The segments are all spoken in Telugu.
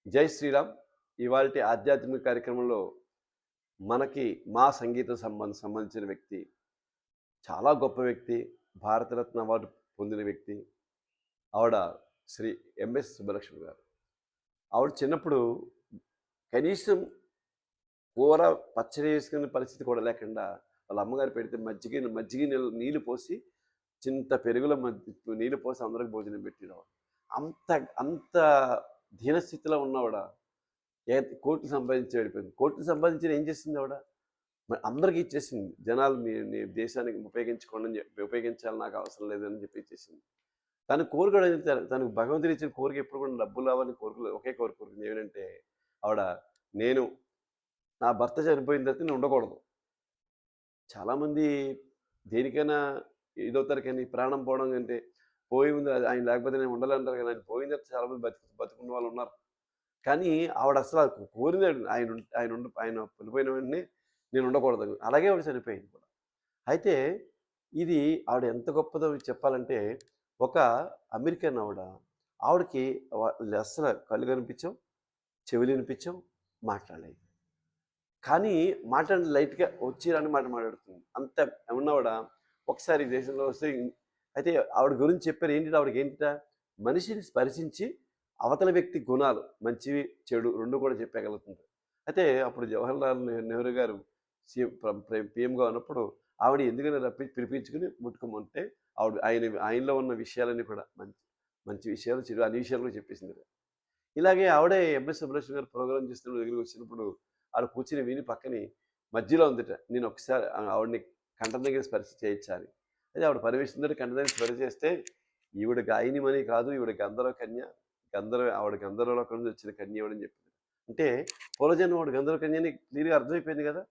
జై శ్రీరామ్. ఇవాల్టి ఆధ్యాత్మిక కార్యక్రమంలో మనకి మా సంగీతం సంబంధించిన వ్యక్తి, చాలా గొప్ప వ్యక్తి, భారతరత్న అవార్డు పొందిన వ్యక్తి. ఆవిడ శ్రీ ఎంఎస్ సుబ్బలక్ష్మి గారు. ఆవిడ చిన్నప్పుడు కనీసం కూర, పచ్చడి వేసుకునే పరిస్థితి కూడా లేకుండా వాళ్ళ అమ్మగారు పెడితే మజ్జిగ నీళ్ళు పోసి, చింత పెరుగులో నీళ్ళు పోసి అందరికి భోజనం పెట్టేవాడు. అంత అంత దీనస్థితిలో ఉన్నవాడ ఏ కోట్లు సంపాదించి వెళ్ళిపోయింది. కోట్లు సంపాదించిన ఏం చేసింది ఆవిడ? మరి అందరికి ఇచ్చేసింది. జనాలు మీ దేశానికి ఉపయోగించుకోండి అని చెప్పి, ఉపయోగించాలి నాకు అవసరం లేదని చెప్పి ఇచ్చేసింది. తన కోరిక తనకు భగవంతుడు ఇచ్చిన కోరిక ఎప్పుడు కూడా డబ్బులు రావాలని కోరుకోలేదు. ఒకే కోరుకుంది ఏమిటంటే ఆవిడ, నేను నా భర్త చనిపోయిన తర్వాత నేను ఉండకూడదు. చాలామంది దేనికైనా ఇదవుతారు కానీ ప్రాణం పోవడం కంటే పోయి ఉంది ఆయన లేకపోతే నేను ఉండాలంటారు కానీ ఆయన పోయిన తర్వాత చాలామంది బతుకున్న వాళ్ళు ఉన్నారు. కానీ ఆవిడ అసలు కోరింది ఆయన వెళ్ళిపోయిన వెంటనే నేను ఉండకూడదు. అలాగే ఆవిడ చనిపోయింది కూడా. అయితే ఇది ఆవిడ ఎంత గొప్పదో చెప్పాలంటే, ఒక అమెరికన్ ఆవిడ. ఆవిడకి అస్సలు కళ్ళు కనిపించవు, చెవులు వినిపించవు, మాట్లాడలేదు. కానీ మాట్లాడి లైట్‌గా వచ్చి రాని మాట మాట్లాడుతుంది. అంత ఉన్నవాడ ఒకసారి ఈ దేశంలో వస్తే అయితే ఆవిడ గురించి చెప్పారు. ఏంటిట ఆవిడకి ఏంటిట? మనిషిని స్పర్శించి అవతల వ్యక్తి గుణాలు మంచివి, చెడు 2 కూడా చెప్పగలుగుతుంది. అయితే అప్పుడు జవహర్లాల్ నెహ్రూ గారు సీఎం పీఎంగా ఉన్నప్పుడు ఆవిడ ఎందుకని పిలిపించుకొని ముట్టుకోమంటే ఆయనలో ఉన్న విషయాలన్నీ కూడా మంచి మంచి విషయాలు, చెడు అన్ని విషయాలు కూడా చెప్పేసింది. ఇలాగే ఆవిడే ఎంఎస్ సుబ్బలక్ష్మి గారు ప్రోగ్రామ్ చేస్తున్నప్పుడు దగ్గరికి వచ్చినప్పుడు ఆవిడ కూర్చుని విని పక్కని మధ్యలో ఉందిట. నేను ఒకసారి ఆవిడని కంఠం దగ్గర స్పర్శ చేయించాలి. అయితే ఆవిడ పర్మిషన్ తోటి కంఠం దగ్గర స్పర్శ చేస్తే ఈవిడ గాయనిమని కాదు, ఈవిడ గంధర్వ కన్య. ఆవిడ గంధర్వలోకం నుంచి వచ్చిన కన్య ఆవిడని చెప్పింది. అంటే పూర్వజన్మ ఆవిడ గంధర్వ కన్య అని క్లియర్‌గా అర్థమైపోయింది కదా!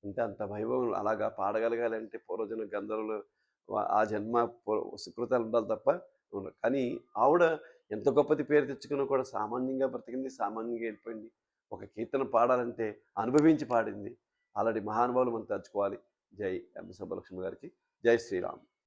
అంటే అంత వైభవం అలాగా పాడగలగాలి అంటే పూర్వజన్మ గంధర్వులు ఆ జన్మ సుకృతాలు ఉండాలి తప్ప ఉండదు. కానీ ఆవిడ ఎంత గొప్పది పేరు తెచ్చుకున్నా కూడా సామాన్యంగా బ్రతికింది, సామాన్యంగా వెళ్ళిపోయింది. ఒక కీర్తన పాడాలంటే అనుభవించి పాడింది. అలాంటి మహానుభావులు మనం తలుచుకోవాలి. జై ఎం. సుబ్బలక్ష్మి గారికి. జై శ్రీరామ్.